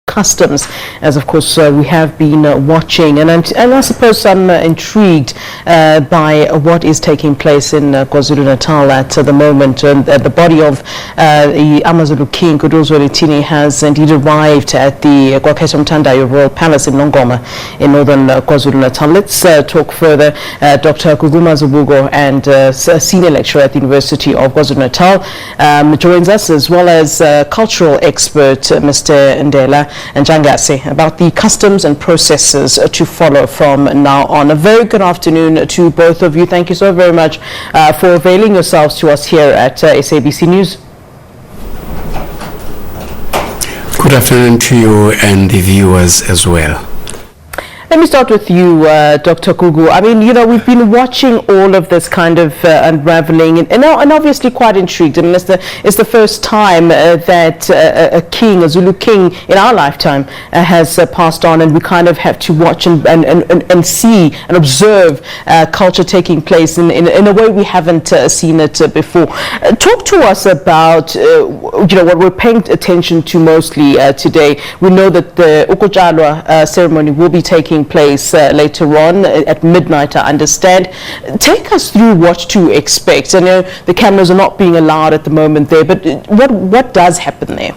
customs, as of course we have been watching, and I suppose I'm intrigued by what is taking place in KwaZulu-Natal at the moment. The body of the AmaZulu King Goodwill Zwelithini has indeed arrived at the Kwakhethomthandayo Royal Palace in Nongoma in northern KwaZulu-Natal. Let's talk further. Dr. Gugu Mazibuko, and senior lecturer at the University of KwaZulu-Natal, joins us, as well as cultural expert Mr. Ndela and Ntshangase, about the customs and processes to follow from now on. A very good afternoon to both of you. Thank you so very much for availing yourselves to us here at SABC News. Good afternoon to you and the viewers as well. Let me start with you, Dr. Gugu. I mean, we've been watching all of this kind of unraveling, and obviously quite intrigued. I mean, it's the first time that a king, a Zulu king in our lifetime, has passed on, and we kind of have to watch and see and observe culture taking place in a way we haven't seen it before. Talk to us about, what we're paying attention to mostly today. We know that the Ukujalwa ceremony will be taking place later on at midnight, I understand. Take us through what to expect. I know the cameras are not being allowed at the moment there, but what does happen there?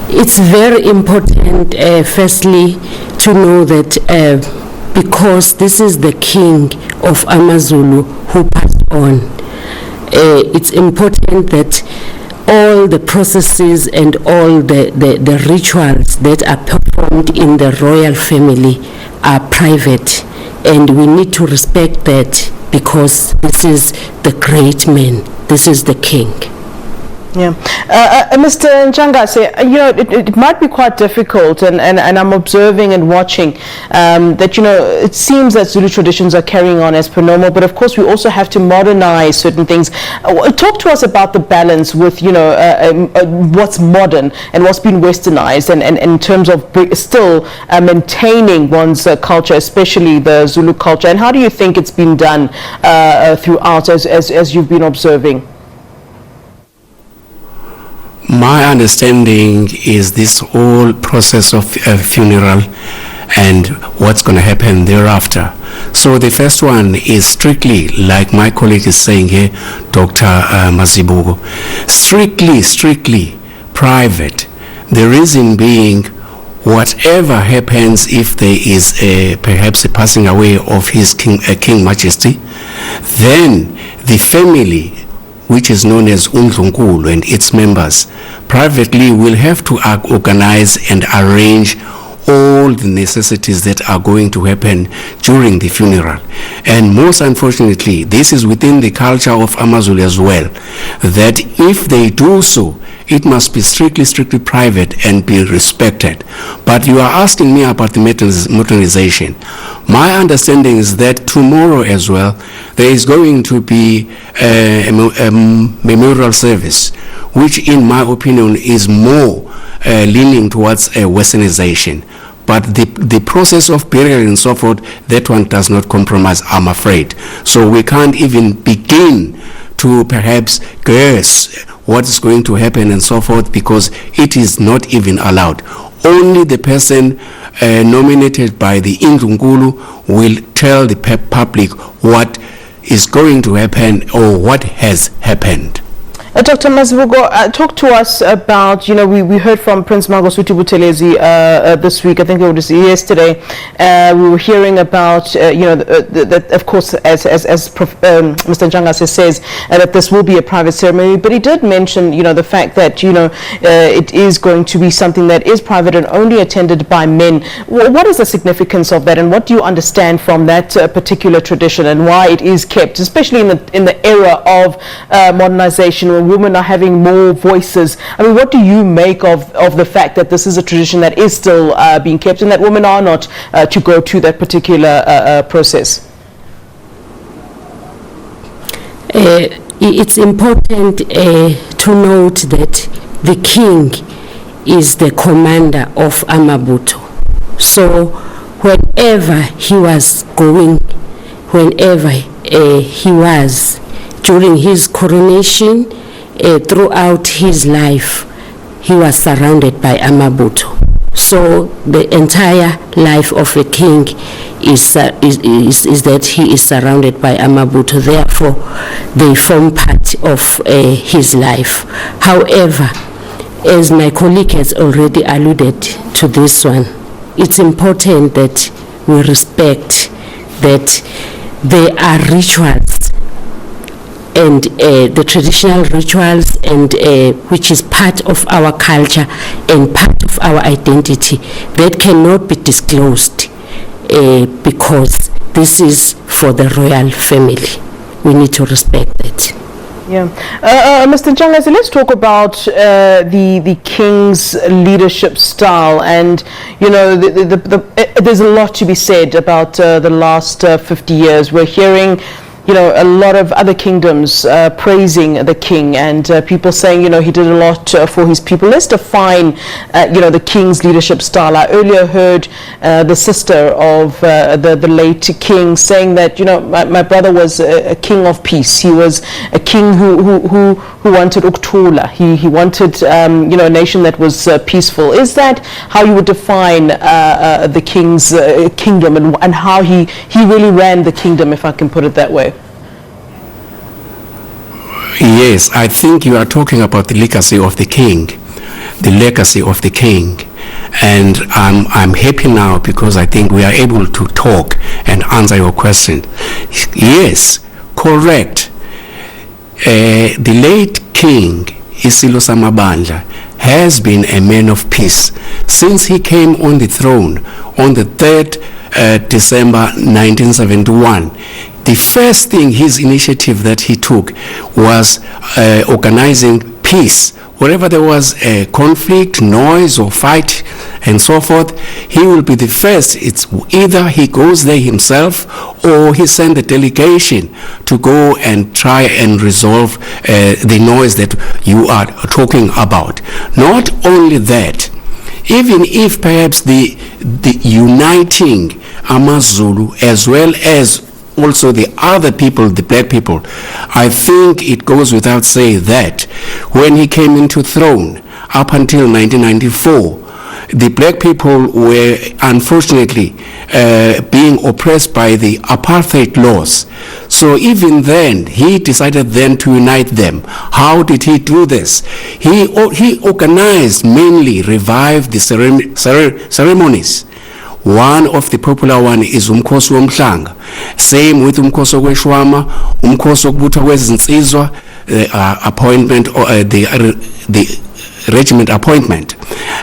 It's very important, firstly, to know that because this is the king of AmaZulu who passed on, it's important that all the processes and all the rituals that are performed in the royal family are private, and we need to respect that, because this is the great man, this is the king. Yeah, Mr. Ntshangase, it might be quite difficult, and I'm observing and watching that it seems that Zulu traditions are carrying on as per normal, but of course we also have to modernize certain things. Talk to us about the balance with what's modern and what's been westernized, and in terms of still maintaining one's culture, especially the Zulu culture, and how do you think it's been done throughout as you've been observing? My understanding is this whole process of funeral and what's going to happen thereafter. So the first one is strictly, like my colleague is saying here, Dr. Mazibuko, strictly private. The reason being, whatever happens, if there is perhaps a passing away of his King Majesty, then the family, which is known as Undlunkulu and its members, privately will have to organize and arrange all the necessities that are going to happen during the funeral. And most unfortunately, this is within the culture of AmaZulu as well, that if they do so, it must be strictly private and be respected. But you are asking me about the modernization. My understanding is that tomorrow as well, there is going to be a memorial service, which in my opinion is more leaning towards a westernization. But the process of burial and so forth, that one does not compromise, I'm afraid. So we can't even begin to perhaps guess what is going to happen and so forth, because it is not even allowed. Only the person nominated by the Indlunkulu will tell the public what is going to happen or what has happened. Dr. Mazibuko, talk to us about, we heard from Prince Mangosuthu Buthelezi this week, I think it was yesterday. We were hearing about, that of course, as Mr. Ntshangase says, that this will be a private ceremony, but he did mention, the fact that, it is going to be something that is private and only attended by men. What is the significance of that, and what do you understand from that particular tradition, and why it is kept, especially in the era of modernization, when women are having more voices? I mean, what do you make of the fact that this is a tradition that is still being kept, and that women are not to go to that particular process? It's important to note that the king is the commander of Amabuto. So whenever he was going, whenever he was during his coronation, throughout his life, he was surrounded by amabutho. So the entire life of a king is that he is surrounded by amabutho. Therefore, they form part of his life. However, as my colleague has already alluded to this one, it's important that we respect that there are rituals and the traditional rituals, and which is part of our culture and part of our identity, that cannot be disclosed because this is for the royal family. We need to respect that. Yeah. Mr. Ntshangase, let's talk about the king's leadership style. And, you know, there's a lot to be said about the last 50 years. We're hearing, you know, a lot of other kingdoms praising the king, and people saying, you know, he did a lot for his people. Let's define, you know, the king's leadership style. I earlier heard the sister of the late king saying that, you know, my brother was a king of peace. He was a king who wanted ukuthula. He wanted, you know, a nation that was peaceful. Is that how you would define the king's kingdom, and how he really ran the kingdom, if I can put it that way? Yes, I think you are talking about the legacy of the king, and I'm happy now because I think we are able to talk and answer your question. Yes, correct. The late King Isilo Samabandla has been a man of peace since he came on the throne on the 3rd December 1971. The first thing, his initiative that he took was organizing peace. Wherever there was a conflict, noise or fight and so forth, he will be the first. It's either he goes there himself or he sends a delegation to go and try and resolve the noise that you are talking about. Not only that, even if perhaps the uniting AmaZulu as well as also the other people, the black people, I think it goes without saying that when he came into throne up until 1994, the black people were unfortunately being oppressed by the apartheid laws. So even then, he decided then to unite them. How did he do this? He organized, mainly revived the ceremonies. One of the popular one is umkhosi womhlanga. Same with umkhosi wokweshwama, umkhosi wokubutha kwezinsizwa, appointment or the regiment appointment,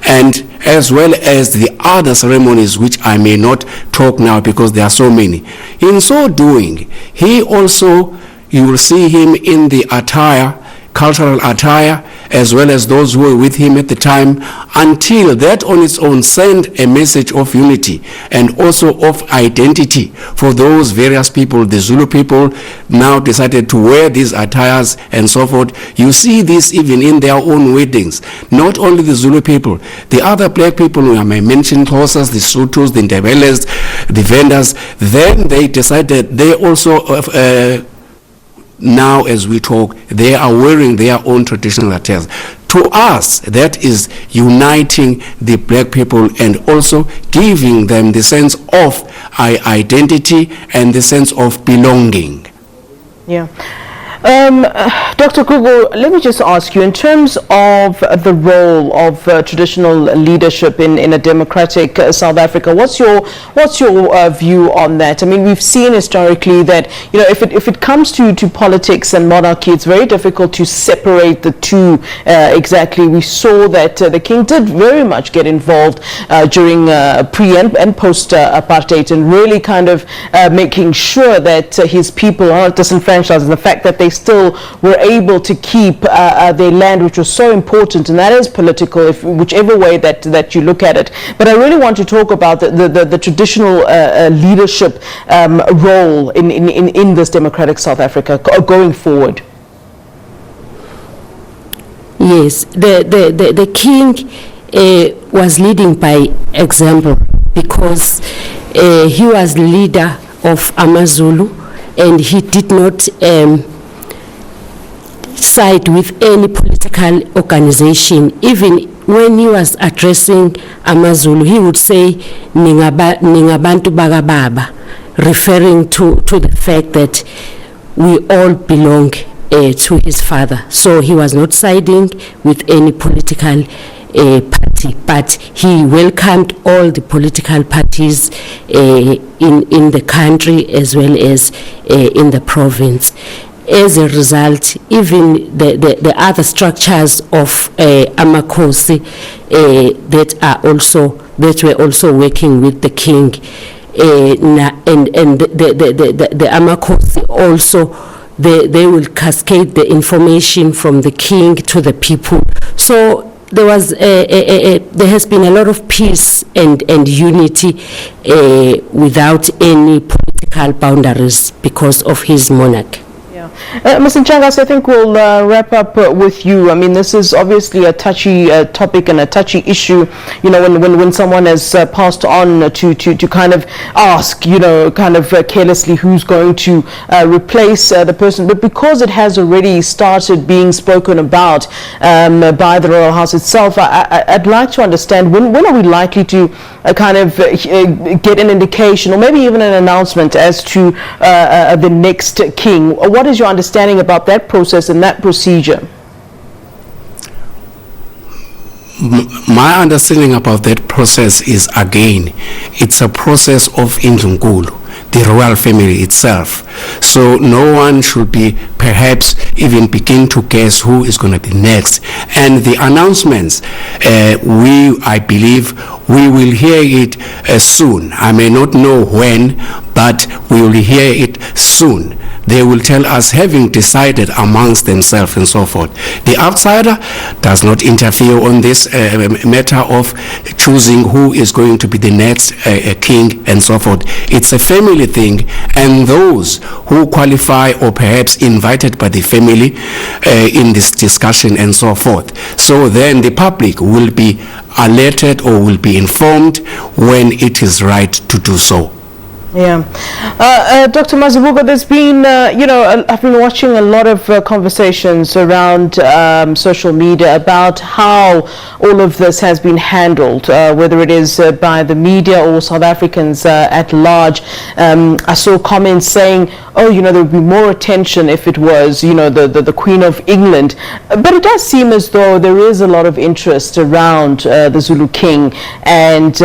and as well as the other ceremonies which I may not talk now because there are so many. In so doing, he also, you will see him in the attire, cultural attire, as well as those who were with him at the time, until that on its own sent a message of unity and also of identity for those various people. The Zulu people now decided to wear these attires and so forth. You see this even in their own weddings. Not only the Zulu people, the other black people, I may mention Xhosas, the Sothos, the Ndebeles, the vendors, then they decided they also now as we talk, they are wearing their own traditional attires. To us, that is uniting the black people and also giving them the sense of identity and the sense of belonging. Yeah. Dr. Gugu, let me just ask you, in terms of the role of traditional leadership in a democratic South Africa, what's your view on that? I mean, we've seen historically that, you know, if it comes to politics and monarchy, it's very difficult to separate the two exactly. We saw that the king did very much get involved during pre and post apartheid, and really kind of making sure that his people are not disenfranchised, and the fact that they still were able to keep their land, which was so important, and that is political, whichever way that you look at it. But I really want to talk about the traditional leadership role in this democratic South Africa going forward. Yes, the king was leading by example, because he was leader of AmaZulu, and he did not side with any political organization. Even when he was addressing AmaZulu, he would say, Ningabantu Bagababa, referring to the fact that we all belong to his father. So he was not siding with any political party, but he welcomed all the political parties in the country as well as in the province. As a result, even the other structures of Amakosi that were also working with the king, and the Amakosi also, they will cascade the information from the king to the people. So there has been a lot of peace and unity without any political boundaries because of his monarch. Mr. Ntshangase, I think we'll wrap up with you. I mean, this is obviously a touchy topic and a touchy issue, you know, when someone has passed on to kind of ask, you know, kind of carelessly who's going to replace the person. But because it has already started being spoken about by the Royal House itself, I'd like to understand when are we likely to kind of get an indication or maybe even an announcement as to the next king? What is your understanding about that process and that procedure? My understanding about that process is, again, it's a process of Ndlunkulu, the royal family itself. So no one should be perhaps even begin to guess who is going to be next. And the announcements, I believe we will hear it soon. I may not know when, but we will hear it soon. They will tell us, having decided amongst themselves and so forth. The outsider does not interfere on this matter of choosing who is going to be the next king and so forth. It's a family thing, and those who qualify or perhaps invited by the family in this discussion and so forth. So then the public will be alerted or will be informed when it is right to do so. Yeah. Dr. Mazibuko, there's been, you know, I've been watching a lot of conversations around social media about how all of this has been handled, whether it is by the media or South Africans at large. I saw comments saying, oh, you know, there would be more attention if it was, you know, the Queen of England. But it does seem as though there is a lot of interest around the Zulu King and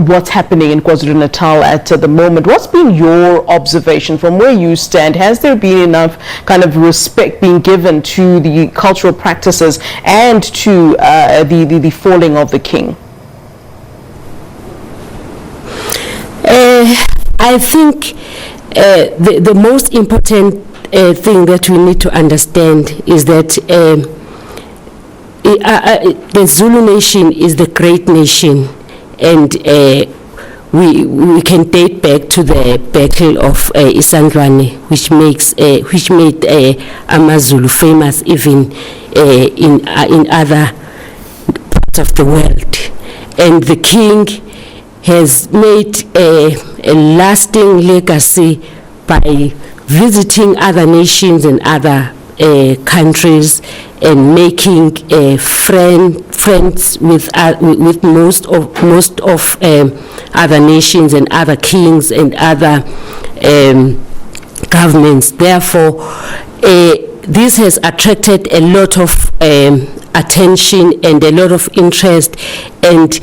what's happening in KwaZulu-Natal at the moment. What's been your observation from where you stand? Has there been enough kind of respect being given to the cultural practices and to the falling of the king? I think the most important thing that we need to understand is that the Zulu nation is the great nation, and we can date back to the Battle of Isandlwane, which made AmaZulu famous even in other parts of the world. And the king has made a lasting legacy by visiting other nations and other countries and making friends with most of other nations and other kings and other governments. Therefore, this has attracted a lot of attention and a lot of interest, and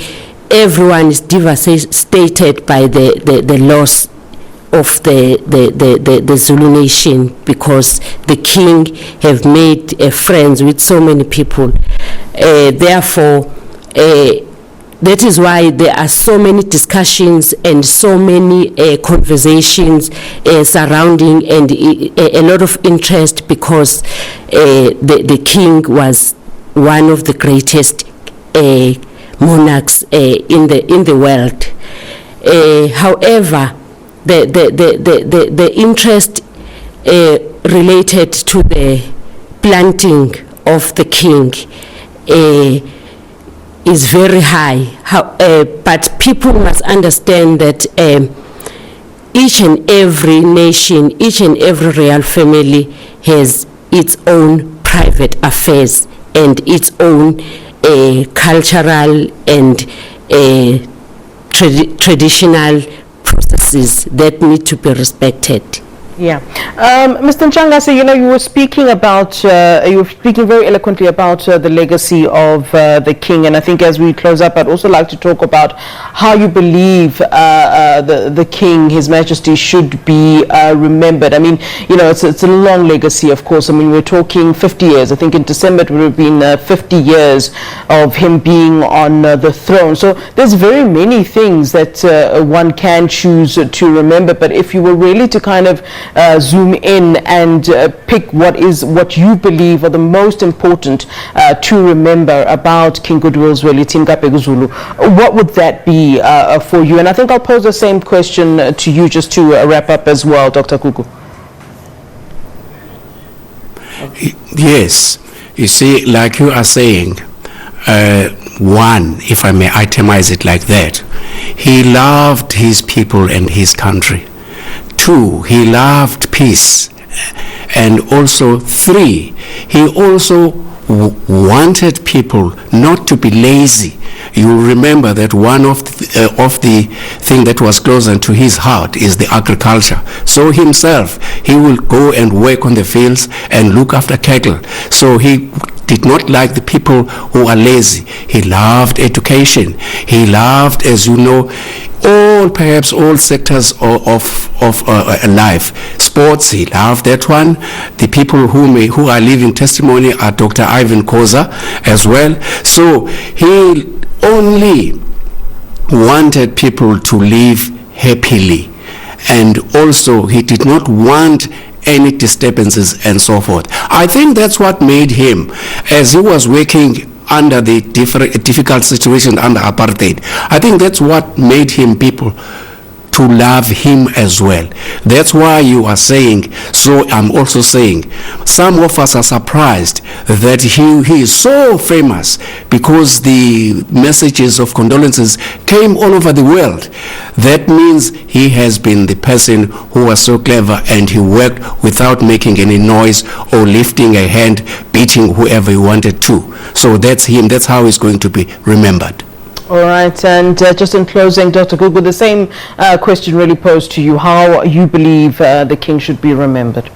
everyone is devastated by the loss of the Zulu nation, because the king have made friends with so many people. Therefore, that is why there are so many discussions and so many conversations surrounding, and a lot of interest, because the king was one of the greatest monarchs in the world. However, the interest related to the planting of the king is very high. But people must understand that each and every nation, each and every royal family has its own private affairs and its own cultural and traditional processes that need to be respected. Yeah. Mr. Ntshangase, you were speaking about, you were speaking very eloquently about the legacy of the king, and I think as we close up, I'd also like to talk about how you believe the king, His Majesty, should be remembered. I mean, it's a long legacy, of course. I mean, we're talking 50 years. I think in December it would have been 50 years of him being on the throne. So there's very many things that one can choose to remember, but if you were really to kind of zoom in and pick what you believe are the most important to remember about King Goodwill Zwelithini, kaBhekuzulu, what would that be for you? And I think I'll pose the same question to you just to wrap up as well, Dr. Gugu. Yes, you see, like you are saying, one, if I may itemize it like that, he loved his people and his country. Two, he loved peace. And also, three, he also wanted people not to be lazy. You remember that one of the thing that was closer to his heart is the agriculture. So himself, he will go and work on the fields and look after cattle. So he did not like the people who are lazy. He loved education. He loved, as you know, perhaps all sectors of life. Sports, he loved that one. The people who are living testimony are Dr. Ivan Koza as well. So he only wanted people to live happily, and also he did not want any disturbances and so forth. I think that's what made him, as he was working under the difficult situation under apartheid, I think that's what made him people to love him as well. That's why you are saying, so I'm also saying, some of us are surprised that he is so famous because the messages of condolences came all over the world. That means he has been the person who was so clever, and he worked without making any noise or lifting a hand, beating whoever he wanted to. So that's him. That's how he's going to be remembered. All right, and just in closing, Dr. Gugu, the same question really posed to you, how you believe the king should be remembered.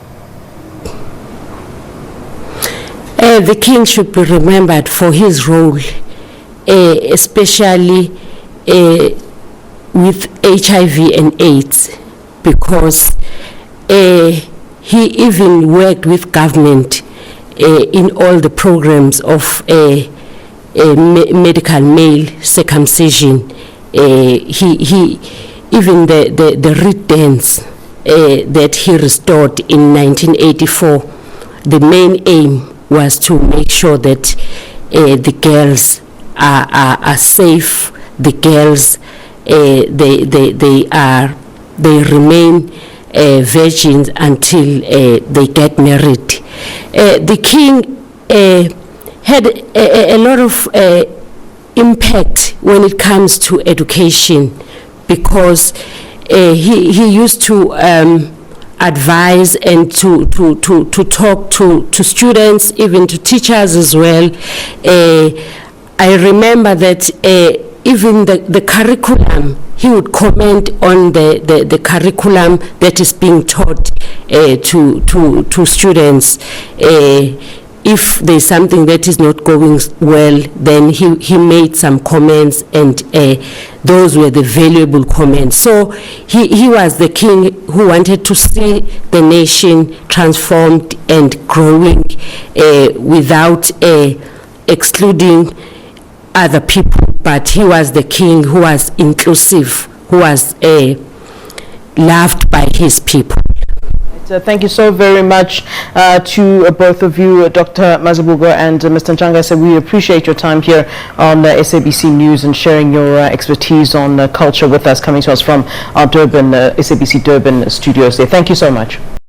The king should be remembered for his role, especially with HIV and AIDS, because he even worked with government in all the programs of medical male circumcision. He even the reed dance that he restored in 1984. The main aim was to make sure that the girls are safe. The girls they remain virgins until they get married. The king had a lot of impact when it comes to education, because he used to advise and to talk to students, even to teachers as well. I remember that even the curriculum, he would comment on the curriculum that is being taught to students. If there's something that is not going well, then he made some comments, and those were the valuable comments. So he was the king who wanted to see the nation transformed and growing without excluding other people. But he was the king who was inclusive, who was loved by his people. Thank you so very much to both of you, Dr. Mazibuko and Mr. Ntshangase. We appreciate your time here on SABC News and sharing your expertise on culture with us, coming to us from our Durban, SABC Durban studios there. Thank you so much.